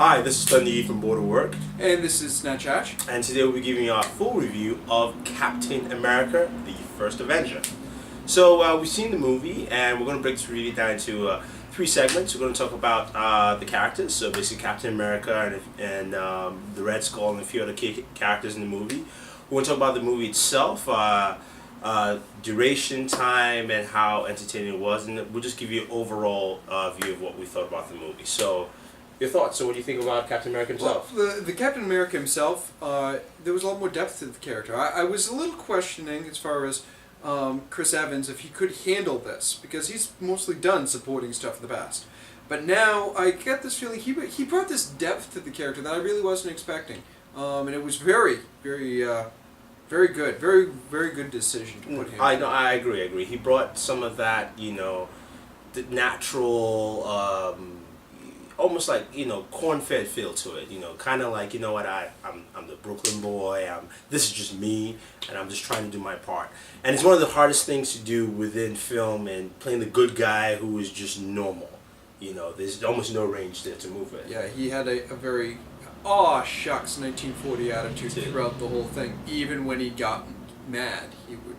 Hi, this is Stanley from Booredatwork. And this is Snatch. And today we'll be giving you our full review of Captain America, the first Avenger. So we've seen the movie, and we're going to break this review down into three segments. We're going to talk about the characters, so basically Captain America and the Red Skull and a few other key characters in the movie. We're going to talk about the movie itself, duration, time, and how entertaining it was, and we'll just give you an overall view of what we thought about the movie. So, your thoughts? So, what do you think about Captain America himself? Well, the Captain America himself, there was a lot more depth to the character. I was a little questioning as far as Chris Evans if he could handle this, because he's mostly done supporting stuff in the past. But now I get this feeling he brought this depth to the character that I really wasn't expecting, and it was very good, very good decision to put him. I agree. He brought some of that, the natural, almost like corn-fed feel to it. Kind of like I'm the Brooklyn boy. This is just me, and I'm just trying to do my part. And it's one of the hardest things to do within film, and playing the good guy who is just normal. There's almost no range there to move it. Yeah, he had a very aw shucks 1940 attitude throughout the whole thing. Even when he got mad, he would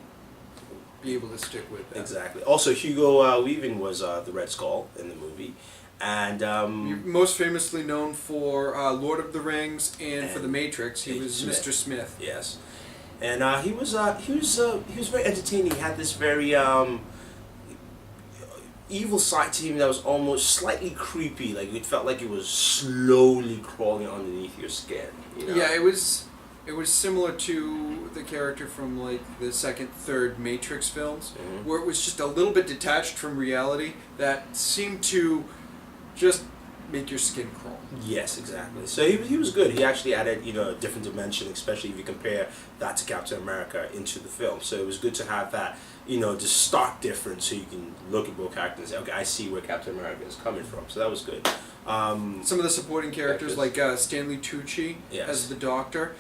be able to stick with that. Exactly. Also, Hugo Weaving was the Red Skull in the movie, and you're most famously known for Lord of the Rings and for The Matrix. He was Smith. Mr. Smith. Yes, and he was very entertaining. He had this very evil side to him that was almost slightly creepy. Like it felt like it was slowly crawling underneath your skin. Yeah, it was similar to the character from like the second, third Matrix films, where it was just a little bit detached from reality that seemed to just make your skin crawl. Yes, exactly. So he was good. He actually added a different dimension, especially if you compare that to Captain America into the film. So it was good to have that just stark difference, so you can look at both characters and say, okay, I see where Captain America is coming from. So that was good. Some of the supporting characters like Stanley Tucci as the Doctor.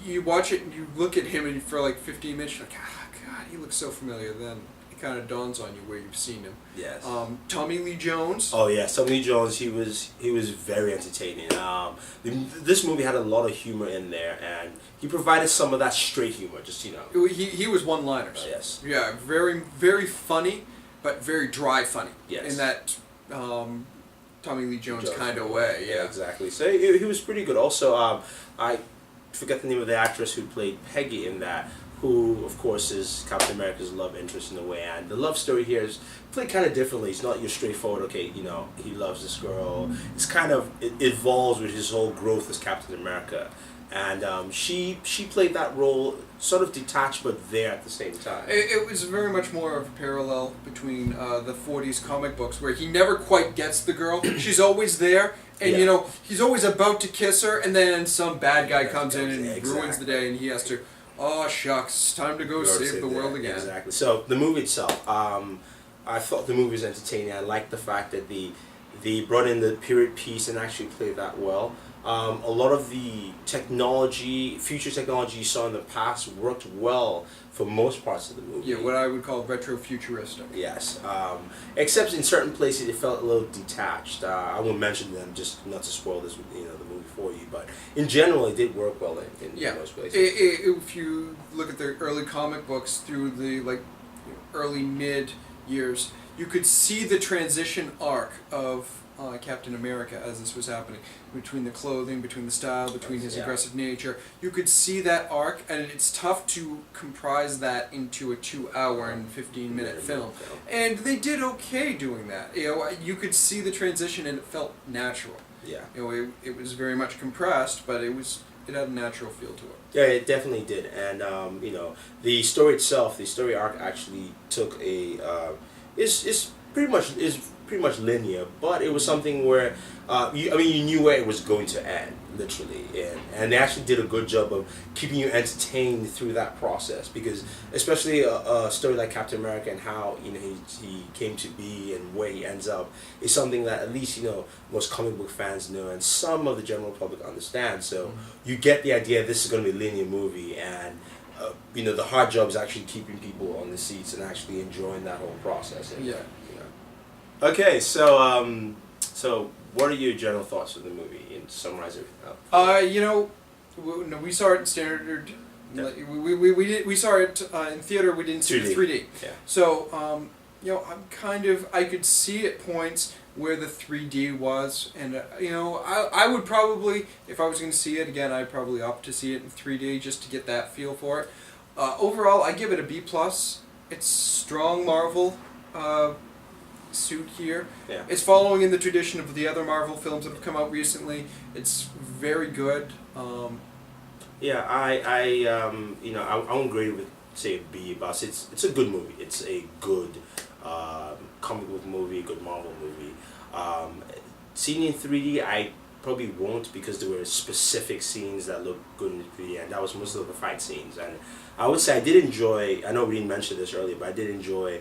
You watch it and you look at him and for like 15 minutes you're like, God, he looks so familiar. Then it kind of dawns on you where you've seen him. Yes. Tommy Lee Jones. Oh yes, Tommy Lee Jones. He was very entertaining. This movie had a lot of humor in there, and he provided some of that straight humor. Just He was one-liners. Yes. Yeah, very very funny, but very dry funny. Yes. In that Tommy Lee Jones kind of way. Yeah, exactly. So he was pretty good. Also, I forget the name of the actress who played Peggy in that, who of course is Captain America's love interest in a way, and the love story here is played kind of differently. It's not your straightforward, okay, he loves this girl. It's kind of, it evolves with his whole growth as Captain America, and she played that role sort of detached but there at the same time. It was very much more of a parallel between the 40s comic books, where he never quite gets the girl. She's always there, and he's always about to kiss her, and then some bad guy comes in and ruins the day, and he has to, oh shucks, it's time to go save the world again. Exactly. So the movie itself, I thought the movie was entertaining. I liked the fact that they brought in the period piece and actually played that well. A lot of the future technology you saw in the past worked well for most parts of the movie. Yeah, what I would call retro-futuristic. Yes, except in certain places it felt a little detached. I won't mention them just not to spoil this, the movie for you. But in general, it did work well in most places. If you look at the early comic books through the early mid years, you could see the transition arc of Captain America as this was happening, between the clothing, between the style, between his aggressive nature. You could see that arc, and it's tough to comprise that into a 2-hour and 15-minute film. And they did okay doing that. You could see the transition, and it felt natural. Yeah. It was very much compressed, but it had a natural feel to it. Yeah, it definitely did. And the story itself, the story arc actually took is pretty much linear, but it was something where you knew where it was going to end, literally, and they actually did a good job of keeping you entertained through that process, because especially a story like Captain America and how he came to be and where he ends up is something that at least most comic book fans know and some of the general public understand. So you get the idea this is going to be a linear movie, and the hard job is actually keeping people on the seats and actually enjoying that whole process. Okay, so what are your general thoughts of the movie and summarize everything? We saw it in standard. Yeah. We saw it in theater. We didn't see it in 3D. Yeah. So I could see at points where the 3D was, and I would probably, if I was going to see it again, I'd probably opt to see it in 3D just to get that feel for it. Overall, I give it a B+. It's strong Marvel suit here. Yeah. It's following in the tradition of the other Marvel films that have come out recently. It's very good. Yeah, I won't grade it with say a B+. It's a good movie. It's a good comic book movie, good Marvel movie. Seeing it in 3D, I probably won't because there were specific scenes that looked good in 3D, and that was most of the fight scenes. And I would say I did enjoy. I know we didn't mention this earlier, but I did enjoy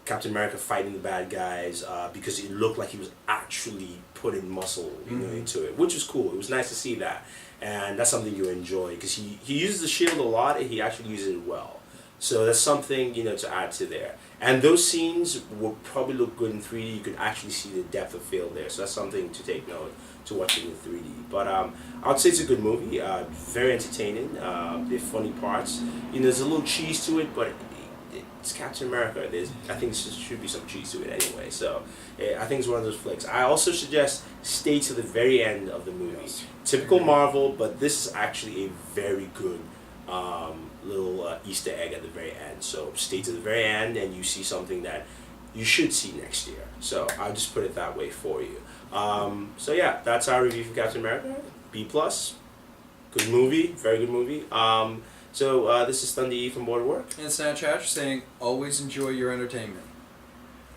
Captain America fighting the bad guys because it looked like he was actually putting muscle into it, which was cool. It was nice to see that, and that's something you enjoy because he uses the shield a lot and he actually uses it well. So that's something to add to there. And those scenes will probably look good in 3D. You could actually see the depth of field there. So that's something to take note to watch it in 3D. But I would say it's a good movie. Very entertaining. There are funny parts. There's a little cheese to it, but it's Captain America. I think there should be some cheese to it anyway. So I think it's one of those flicks. I also suggest stay to the very end of the movie. Yes. Typical Marvel, but this is actually a very good little Easter egg at the very end. So stay to the very end and you see something that you should see next year. So I'll just put it that way for you. So yeah, that's our review for Captain America. B+. Good movie, very good movie. So this is Thunder E from Booredatwork. And Snatch Hatch saying, always enjoy your entertainment.